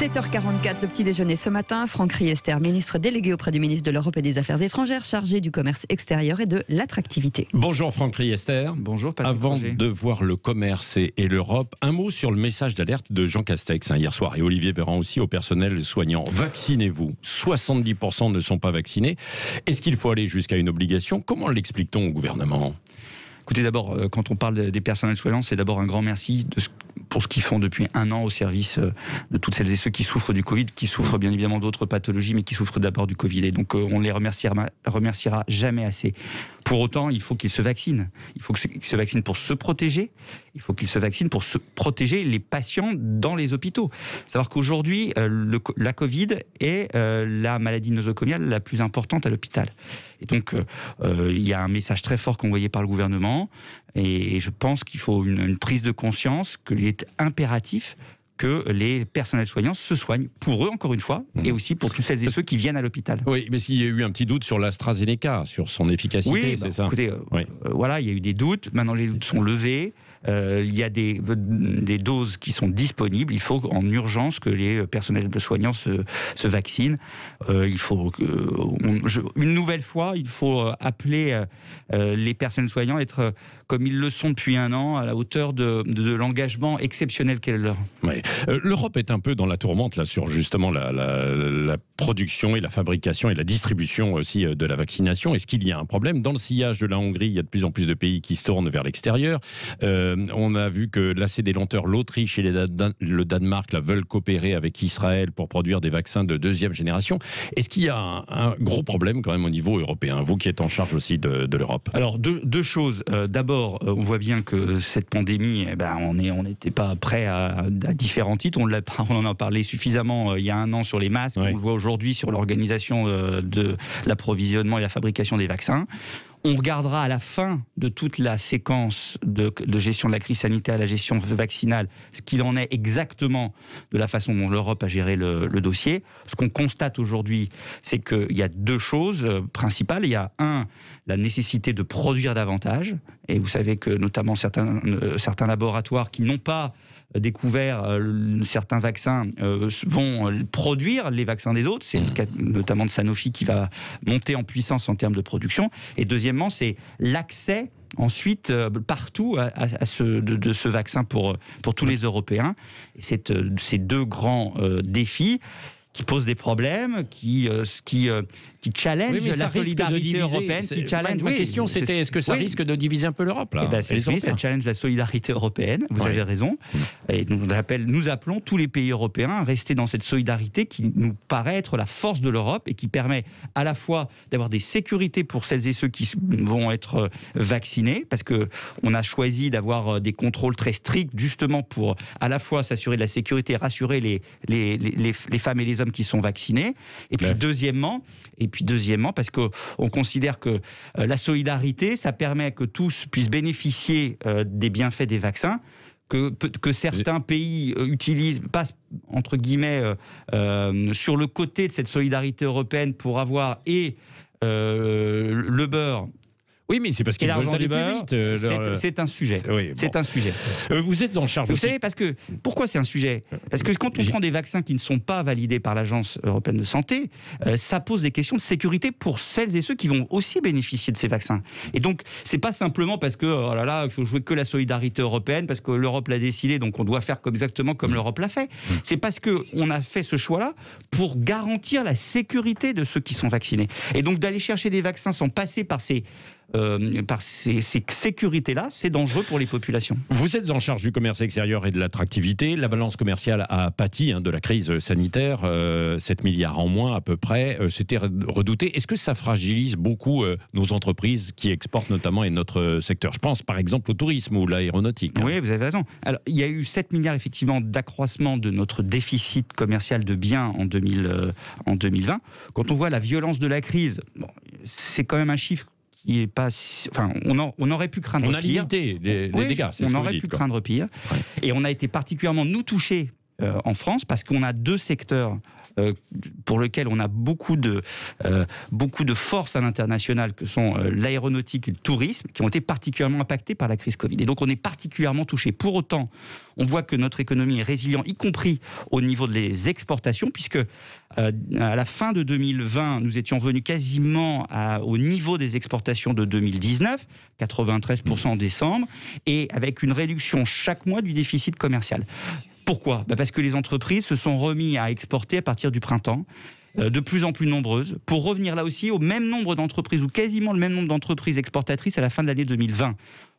7h44, le petit déjeuner ce matin. Franck Riester, ministre délégué auprès du ministre de l'Europe et des Affaires étrangères, chargé du commerce extérieur et de l'attractivité. Bonjour Franck Riester. Bonjour Patrick. Avant Roger. de voir le commerce et l'Europe, un mot sur le message d'alerte de Jean Castex hier soir et Olivier Véran aussi au personnel soignant. Vaccinez-vous. 70% ne sont pas vaccinés. Est-ce qu'il faut aller jusqu'à une obligation? Comment l'explique-t-on au gouvernement? Écoutez, d'abord, quand on parle des personnels soignants, c'est d'abord un grand merci pour ce qu'ils font depuis un an au service de toutes celles et ceux qui souffrent du Covid, qui souffrent bien évidemment d'autres pathologies, mais qui souffrent d'abord du Covid. Et donc, on les remerciera jamais assez. Pour autant, il faut qu'ils se vaccinent. Il faut qu'ils se vaccinent pour se protéger. Il faut qu'ils se vaccinent pour se protéger les patients dans les hôpitaux. Savoir qu'aujourd'hui, la Covid est la maladie nosocomiale la plus importante à l'hôpital. Et donc, il y a un message très fort convoyé par le gouvernement. Et je pense qu'il faut une prise de conscience qu'il est impératif que les personnels soignants se soignent pour eux, encore une fois, et aussi pour toutes celles et ceux qui viennent à l'hôpital. Oui, mais s'il y a eu un petit doute sur l'AstraZeneca, sur son efficacité, oui, c'est ça. Écoutez, voilà, il y a eu des doutes, maintenant les doutes sont levés. Il y a des doses qui sont disponibles. Il faut en urgence que les personnels soignants se vaccinent. Il faut une nouvelle fois, il faut appeler les personnels soignants à être comme ils le sont depuis un an, à la hauteur de l'engagement exceptionnel qu'est le leur. Ouais. L'Europe est un peu dans la tourmente là sur justement la production et la fabrication et la distribution aussi de la vaccination. Est-ce qu'il y a un problème? Dans le sillage de la Hongrie, il y a de plus en plus de pays qui se tournent vers l'extérieur. On a vu que lassé des lenteurs, l'Autriche et le Danemark veulent coopérer avec Israël pour produire des vaccins de deuxième génération. Est-ce qu'il y a un gros problème quand même au niveau européen, vous qui êtes en charge aussi de l'Europe? Alors deux choses. D'abord, on voit bien que cette pandémie, on n'était pas prêt à différents titres. On en a parlé suffisamment il y a un an sur les masques. Oui. On le voit aujourd'hui sur l'organisation de l'approvisionnement et la fabrication des vaccins. On regardera à la fin de toute la séquence de gestion de la crise sanitaire, la gestion vaccinale, ce qu'il en est exactement de la façon dont l'Europe a géré le dossier. Ce qu'on constate aujourd'hui, c'est qu'il y a deux choses principales. Il y a la nécessité de produire davantage. Et vous savez que notamment certains laboratoires qui n'ont pas découvert certains vaccins vont produire les vaccins des autres. C'est le cas notamment de Sanofi qui va monter en puissance en termes de production. Et deuxièmement, c'est l'accès ensuite partout de ce vaccin pour tous les Européens. Et c'est ces deux grands défis qui posent des problèmes, qui challenge la solidarité européenne, qui challenge. Ma question, c'était est-ce que ça risque de diviser un peu l'Europe là? Ça challenge la solidarité européenne. Vous avez raison. Et nous appelons tous les pays européens à rester dans cette solidarité qui nous paraît être la force de l'Europe et qui permet à la fois d'avoir des sécurités pour celles et ceux qui vont être vaccinés, parce que on a choisi d'avoir des contrôles très stricts justement pour à la fois s'assurer de la sécurité, rassurer les femmes et les hommes qui sont vaccinés. Et puis deuxièmement, parce qu'on considère que la solidarité, ça permet que tous puissent bénéficier des bienfaits des vaccins, que certains pays passent entre guillemets sur le côté de cette solidarité européenne pour avoir le beurre. Oui, mais c'est parce qu'ils veulent aller plus vite. C'est un sujet. C'est un sujet. Vous êtes en charge aussi. Vous savez, pourquoi c'est un sujet? Parce que quand on prend des vaccins qui ne sont pas validés par l'Agence européenne de santé, ça pose des questions de sécurité pour celles et ceux qui vont aussi bénéficier de ces vaccins. Et donc, c'est pas simplement parce que, il faut jouer que la solidarité européenne, parce que l'Europe l'a décidé, donc on doit faire exactement comme l'Europe l'a fait. C'est parce qu'on a fait ce choix-là pour garantir la sécurité de ceux qui sont vaccinés. Et donc, d'aller chercher des vaccins sans passer par ces sécurités-là, c'est dangereux pour les populations. Vous êtes en charge du commerce extérieur et de l'attractivité. La balance commerciale a pâti de la crise sanitaire, 7 milliards en moins à peu près. C'était redouté. Est-ce que ça fragilise beaucoup nos entreprises qui exportent notamment et notre secteur? Je pense par exemple au tourisme ou l'aéronautique. Oui, vous avez raison. Alors, il y a eu 7 milliards effectivement d'accroissement de notre déficit commercial de biens en 2020. Quand on voit la violence de la crise, c'est quand même un chiffre qui est pas... on aurait pu craindre pire. On a limité les dégâts, c'est ce que vous dites. On aurait pu craindre pire. Ouais. Et on a été particulièrement, nous, touchés en France, parce qu'on a deux secteurs pour lesquels on a beaucoup de force à l'international, que sont l'aéronautique et le tourisme, qui ont été particulièrement impactés par la crise Covid. Et donc on est particulièrement touché. Pour autant, on voit que notre économie est résiliente, y compris au niveau des exportations, puisque à la fin de 2020, nous étions venus quasiment au niveau des exportations de 2019, 93% en décembre, et avec une réduction chaque mois du déficit commercial. Pourquoi ? Parce que les entreprises se sont remis à exporter à partir du printemps, de plus en plus nombreuses, pour revenir là aussi au même nombre d'entreprises, ou quasiment le même nombre d'entreprises exportatrices à la fin de l'année 2020.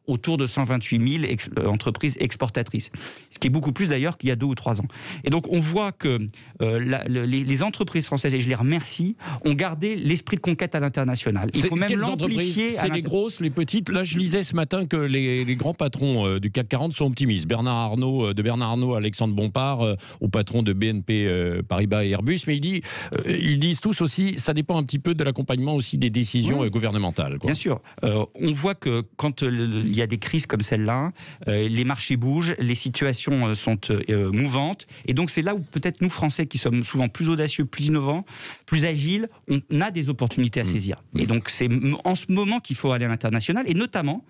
Autour de 128 000 entreprises exportatrices. Ce qui est beaucoup plus d'ailleurs qu'il y a 2 ou 3 ans. Et donc on voit que les entreprises françaises, et je les remercie, ont gardé l'esprit de conquête à l'international. Il faut même l'amplifier. C'est les grosses, les petites. Là, je lisais ce matin que les grands patrons du CAC 40 sont optimistes. de Bernard Arnault à Alexandre Bompard, au patron de BNP Paribas et Airbus. Mais ils disent tous aussi, ça dépend un petit peu de l'accompagnement aussi des décisions gouvernementales. Bien sûr. On voit que quand il y a des crises comme celle-là, les marchés bougent, les situations sont mouvantes, et donc c'est là où peut-être nous Français, qui sommes souvent plus audacieux, plus innovants, plus agiles, on a des opportunités à saisir. Et donc c'est en ce moment qu'il faut aller à l'international, et notamment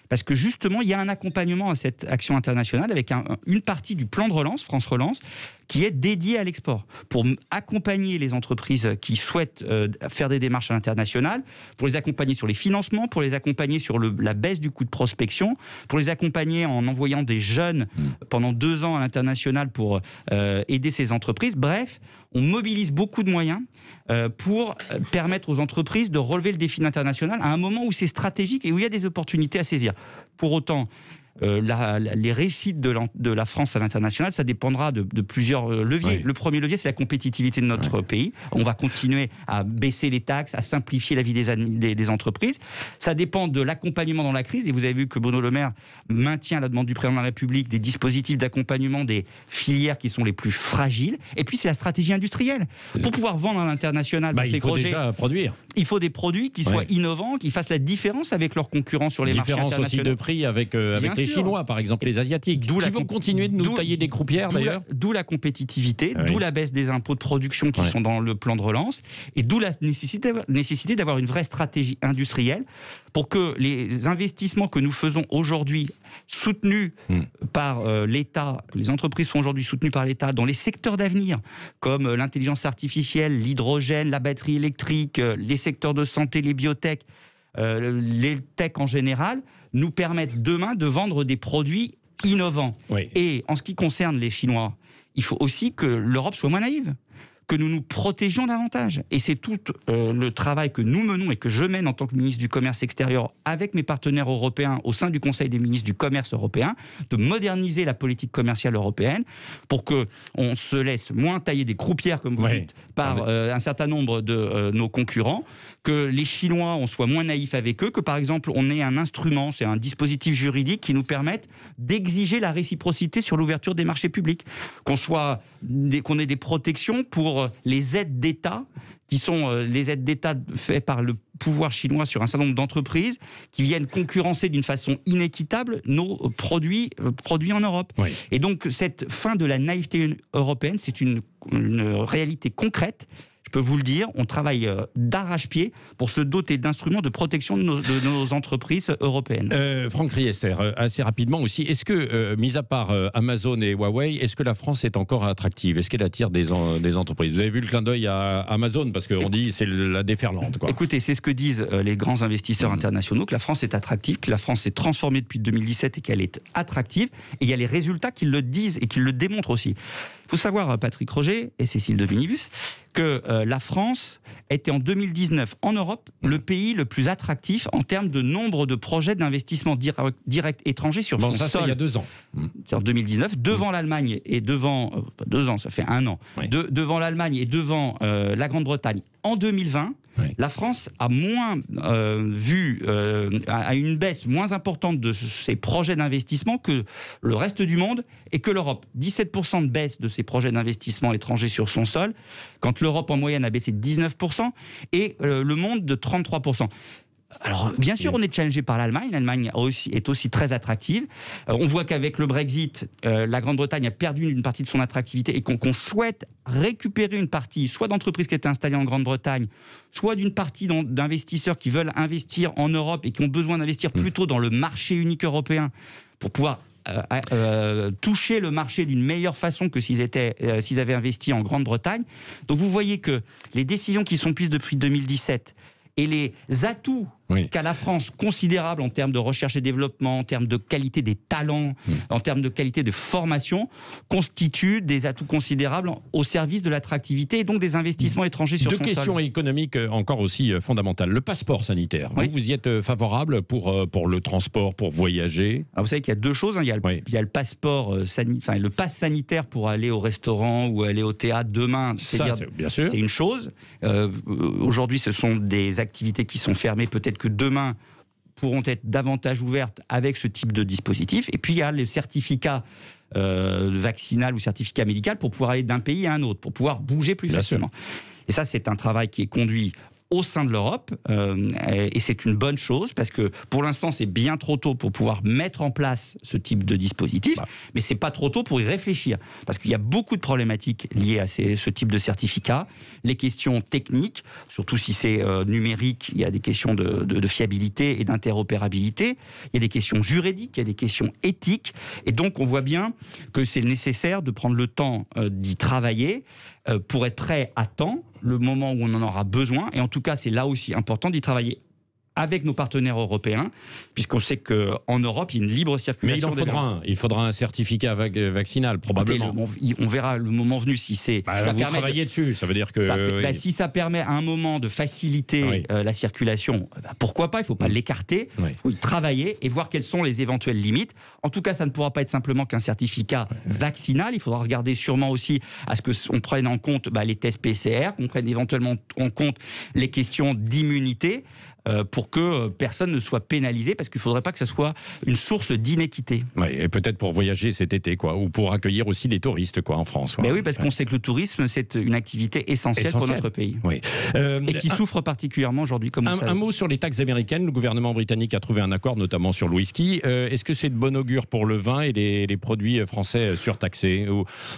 parce que justement, il y a un accompagnement à cette action internationale avec une partie du plan de relance, France Relance, qui est dédiée à l'export, pour accompagner les entreprises qui souhaitent faire des démarches à l'international, pour les accompagner sur les financements, pour les accompagner sur la baisse du coût de prospection, pour les accompagner en envoyant des jeunes pendant 2 ans à l'international pour aider ces entreprises. Bref, on mobilise beaucoup de moyens pour permettre aux entreprises de relever le défi international à un moment où c'est stratégique et où il y a des opportunités à saisir. Pour autant, les réussites de la France à l'international, ça dépendra de plusieurs leviers. Le premier levier, c'est la compétitivité de notre pays. On va continuer à baisser les taxes, à simplifier la vie des entreprises. Ça dépend de l'accompagnement dans la crise. Et vous avez vu que Bruno Le Maire maintient, à la demande du président de la République, des dispositifs d'accompagnement des filières qui sont les plus fragiles. Et puis, c'est la stratégie industrielle. Pour pouvoir vendre à l'international, il faut déjà produire. Il faut des produits qui soient innovants, qui fassent la différence avec leurs concurrents sur les marchés internationaux. Différence aussi de prix avec les Chinois, par exemple, les Asiatiques, qui vont continuer de nous tailler des croupières, d'ailleurs. D'où la compétitivité, d'où la baisse des impôts de production qui sont dans le plan de relance, et d'où la nécessité d'avoir une vraie stratégie industrielle pour que les investissements que nous faisons aujourd'hui, soutenus par l'État, que les entreprises font aujourd'hui soutenues par l'État, dans les secteurs d'avenir, comme l'intelligence artificielle, l'hydrogène, la batterie électrique, les secteurs de santé, les biotech, les tech en général, nous permettent demain de vendre des produits innovants. Et en ce qui concerne les Chinois, il faut aussi que l'Europe soit moins naïve, que nous nous protégions davantage. Et c'est tout le travail que nous menons et que je mène en tant que ministre du Commerce extérieur avec mes partenaires européens au sein du Conseil des ministres du Commerce européen, de moderniser la politique commerciale européenne pour qu'on se laisse moins tailler des croupières, comme vous dites, par un certain nombre de nos concurrents, que les Chinois, on soit moins naïfs avec eux, que par exemple on ait un instrument, c'est un dispositif juridique qui nous permette d'exiger la réciprocité sur l'ouverture des marchés publics, qu'on ait des protections pour les aides d'État, qui sont les aides d'État faites par le pouvoir chinois sur un certain nombre d'entreprises qui viennent concurrencer d'une façon inéquitable nos produits en Europe. Et donc cette fin de la naïveté européenne, c'est une réalité concrète. Je peux vous le dire, on travaille d'arrache-pied pour se doter d'instruments de protection de nos entreprises européennes. Franck Riester, assez rapidement aussi, est-ce que, mis à part Amazon et Huawei, est-ce que la France est encore attractive ? Est-ce qu'elle attire des entreprises ? Vous avez vu le clin d'œil à Amazon, parce qu'on dit c'est la déferlante, quoi. Écoutez, c'est ce que disent les grands investisseurs internationaux, que la France est attractive, que la France s'est transformée depuis 2017 et qu'elle est attractive. Et il y a les résultats qui le disent et qui le démontrent aussi. Il faut savoir, Patrick Roger et Cécile de Bénibus, que la France était en 2019, en Europe, le pays le plus attractif en termes de nombre de projets d'investissement direct étrangers sur son sol. Ça, il y a 2 ans. En 2019, devant l'Allemagne et devant... 2 ans, ça fait 1 an. Devant l'Allemagne et devant la Grande-Bretagne. En 2020, la France a a une baisse moins importante de ses projets d'investissement que le reste du monde et que l'Europe. 17% de baisse de ses projets d'investissement étrangers sur son sol, quand l'Europe en moyenne a baissé de 19% et le monde de 33%. Alors, bien sûr, on est challengé par l'Allemagne. L'Allemagne est aussi très attractive. On voit qu'avec le Brexit, la Grande-Bretagne a perdu une partie de son attractivité et qu'on souhaite récupérer une partie, soit d'entreprises qui étaient installées en Grande-Bretagne, soit d'une partie d'investisseurs qui veulent investir en Europe et qui ont besoin d'investir plutôt dans le marché unique européen pour pouvoir toucher le marché d'une meilleure façon que s'ils avaient investi en Grande-Bretagne. Donc vous voyez que les décisions qui sont prises depuis 2017 et les atouts qu'a la France considérables en termes de recherche et développement, en termes de qualité des talents, en termes de qualité de formation, constituent des atouts considérables au service de l'attractivité et donc des investissements étrangers sur son sol. Deux questions économiques encore aussi fondamentales. Le passeport sanitaire, vous y êtes favorable pour le transport, pour voyager? Alors vous savez qu'il y a deux choses. Il y a le passeport le pass sanitaire pour aller au restaurant ou aller au théâtre demain. Bien sûr. C'est une chose. Aujourd'hui, ce sont des activités qui sont fermées, peut-être que demain pourront être davantage ouvertes avec ce type de dispositif. Et puis il y a le certificat vaccinal ou certificat médical pour pouvoir aller d'un pays à un autre, pour pouvoir bouger plus facilement. Et ça, c'est un travail qui est conduit au sein de l'Europe, et c'est une bonne chose, parce que pour l'instant, c'est bien trop tôt pour pouvoir mettre en place ce type de dispositif, mais c'est pas trop tôt pour y réfléchir, parce qu'il y a beaucoup de problématiques liées à ce type de certificat, les questions techniques, surtout si c'est numérique, il y a des questions de fiabilité et d'interopérabilité, il y a des questions juridiques, il y a des questions éthiques, et donc on voit bien que c'est nécessaire de prendre le temps d'y travailler, pour être prêt à temps, le moment où on en aura besoin. Et en tout cas, c'est là aussi important d'y travailler avec nos partenaires européens, puisqu'on sait qu'en Europe, il y a une libre circulation. Mais il faudra un certificat vaccinal, probablement. On verra le moment venu si c'est... vous travaillez dessus, ça veut dire que... Si ça permet à un moment de faciliter la circulation, pourquoi pas, il ne faut pas l'écarter, il faut y travailler et voir quelles sont les éventuelles limites. En tout cas, ça ne pourra pas être simplement qu'un certificat vaccinal, il faudra regarder sûrement aussi à ce qu'on prenne en compte les tests PCR, qu'on prenne éventuellement en compte les questions d'immunité, pour que personne ne soit pénalisé, parce qu'il ne faudrait pas que ça soit une source d'inéquité. Et peut-être pour voyager cet été, ou pour accueillir aussi les touristes en France. Mais oui, parce qu'on sait que le tourisme, c'est une activité essentielle pour notre pays. Et qui souffre particulièrement aujourd'hui, comme vous savez. Un mot sur les taxes américaines. Le gouvernement britannique a trouvé un accord, notamment sur le whisky. Est-ce que c'est de bon augure pour le vin et les produits français surtaxés?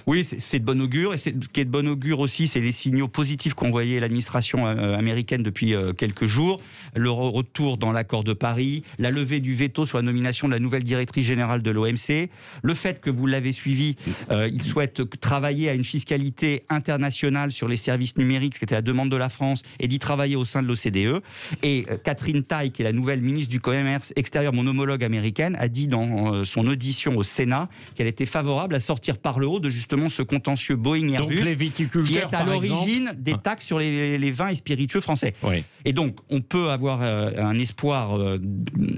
Oui, c'est de bon augure. Et ce qui est de bon augure aussi, c'est les signaux positifs qu'envoyait l'administration américaine depuis quelques jours. Le retour dans l'accord de Paris, la levée du veto sur la nomination de la nouvelle directrice générale de l'OMC, le fait que vous l'avez suivi, ils souhaitent travailler à une fiscalité internationale sur les services numériques, ce qui était la demande de la France, et d'y travailler au sein de l'OCDE. Et Catherine Tai, qui est la nouvelle ministre du Commerce extérieur, mon homologue américaine, a dit dans son audition au Sénat qu'elle était favorable à sortir par le haut de justement ce contentieux Boeing-Airbus, qui est à l'origine des taxes sur les vins et spiritueux français. Et donc, on peut avoir un espoir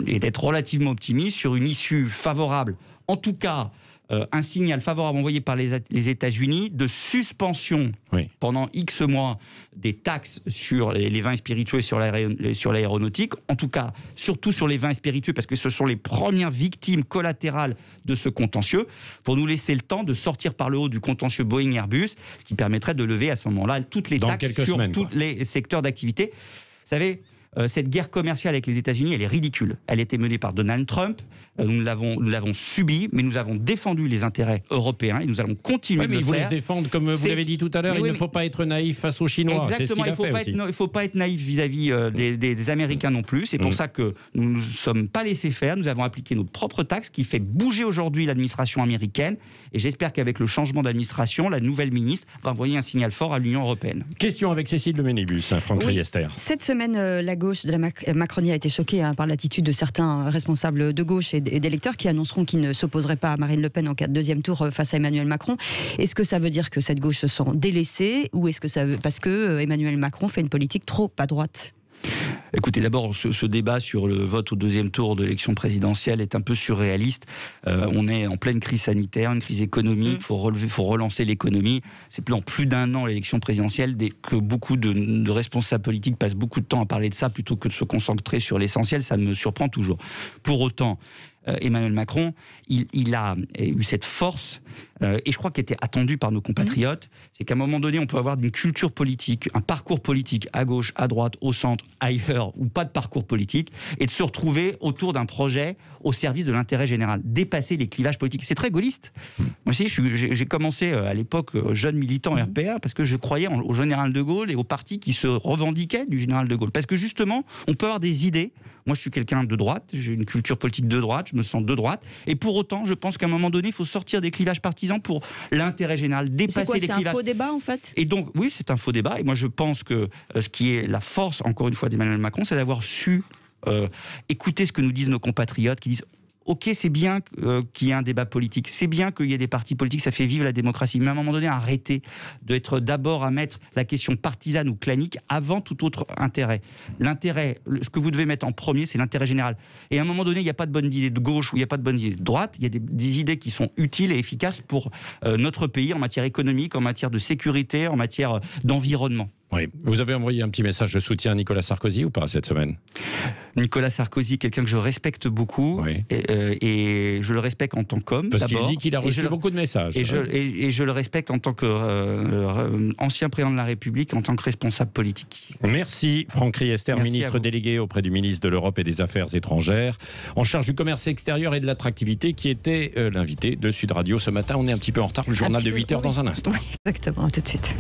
et d'être relativement optimiste sur une issue favorable, en tout cas un signal favorable envoyé par les États-Unis de suspension pendant X mois des taxes sur les vins et spiritueux et sur l'aéronautique, en tout cas surtout sur les vins et spiritueux, parce que ce sont les premières victimes collatérales de ce contentieux, pour nous laisser le temps de sortir par le haut du contentieux Boeing-Airbus, ce qui permettrait de lever à ce moment-là toutes les taxes sur tous les secteurs d'activité. Vous savez, cette guerre commerciale avec les États-Unis, elle est ridicule. Elle a été menée par Donald Trump. Nous l'avons subie, mais nous avons défendu les intérêts européens et nous allons continuer de le faire. Mais il faut les défendre, comme vous l'avez dit tout à l'heure. Il ne faut pas être naïf face aux Chinois. Exactement, c'est ce qu'il a fait aussi. Il ne faut pas être naïf vis-à-vis des Américains non plus. C'est pour ça que nous ne nous sommes pas laissés faire. Nous avons appliqué notre propre taxe qui fait bouger aujourd'hui l'administration américaine. Et j'espère qu'avec le changement d'administration, la nouvelle ministre va envoyer un signal fort à l'Union européenne. Question avec Cécile de Ménébus, Franck Riester. Cette semaine, la gauche de la Macronie a été choquée par l'attitude de certains responsables de gauche et d'électeurs qui annonceront qu'ils ne s'opposeraient pas à Marine Le Pen en cas de deuxième tour face à Emmanuel Macron. Est-ce que ça veut dire que cette gauche se sent délaissée, ou est-ce que ça veut parce que Emmanuel Macron fait une politique trop à droite? Écoutez, d'abord, ce débat sur le vote au deuxième tour de l'élection présidentielle est un peu surréaliste. On est en pleine crise sanitaire, une crise économique, faut relancer l'économie. C'est plus d'un an l'élection présidentielle, que beaucoup de responsables politiques passent beaucoup de temps à parler de ça plutôt que de se concentrer sur l'essentiel. Ça me surprend toujours. Pour autant, Emmanuel Macron, il a eu cette force, et je crois qu'elle était attendue par nos compatriotes, c'est qu'à un moment donné, on peut avoir une culture politique, un parcours politique à gauche, à droite, au centre, ailleurs, ou pas de parcours politique, et de se retrouver autour d'un projet au service de l'intérêt général, dépasser les clivages politiques. C'est très gaulliste. Moi aussi, j'ai commencé à l'époque jeune militant RPA parce que je croyais au général de Gaulle et au parti qui se revendiquait du général de Gaulle. Parce que justement, on peut avoir des idées. Moi, je suis quelqu'un de droite, j'ai une culture politique de droite, je me sens de droite. Et pour autant, je pense qu'à un moment donné, il faut sortir des clivages partisans pour l'intérêt général, dépasser les clivages. C'est un faux débat, en fait ? Et donc, oui, c'est un faux débat. Et moi, je pense que ce qui est la force, encore une fois, d'Emmanuel Macron, c'est d'avoir su écouter ce que nous disent nos compatriotes qui disent ok, c'est bien qu'il y ait un débat politique, c'est bien qu'il y ait des partis politiques, ça fait vivre la démocratie, mais à un moment donné, arrêtez d'être d'abord à mettre la question partisane ou clanique avant tout autre intérêt. L'intérêt, ce que vous devez mettre en premier, c'est l'intérêt général. Et à un moment donné, il n'y a pas de bonne idée de gauche ou il n'y a pas de bonne idée de droite, il y a des idées qui sont utiles et efficaces pour notre pays en matière économique, en matière de sécurité, en matière d'environnement. Oui. Vous avez envoyé un petit message de soutien à Nicolas Sarkozy ou pas cette semaine ? Nicolas Sarkozy, quelqu'un que je respecte beaucoup, oui. et je le respecte en tant qu'homme. Parce qu'il dit qu'il a reçu beaucoup de messages. Et je le respecte en tant qu'ancien président de la République, en tant que responsable politique. Merci Franck Riester, ministre délégué auprès du ministre de l'Europe et des Affaires étrangères, en charge du commerce extérieur et de l'attractivité, qui était l'invité de Sud Radio ce matin. On est un petit peu en retard, le journal de 8h dans un instant. Oui, exactement, à tout de suite.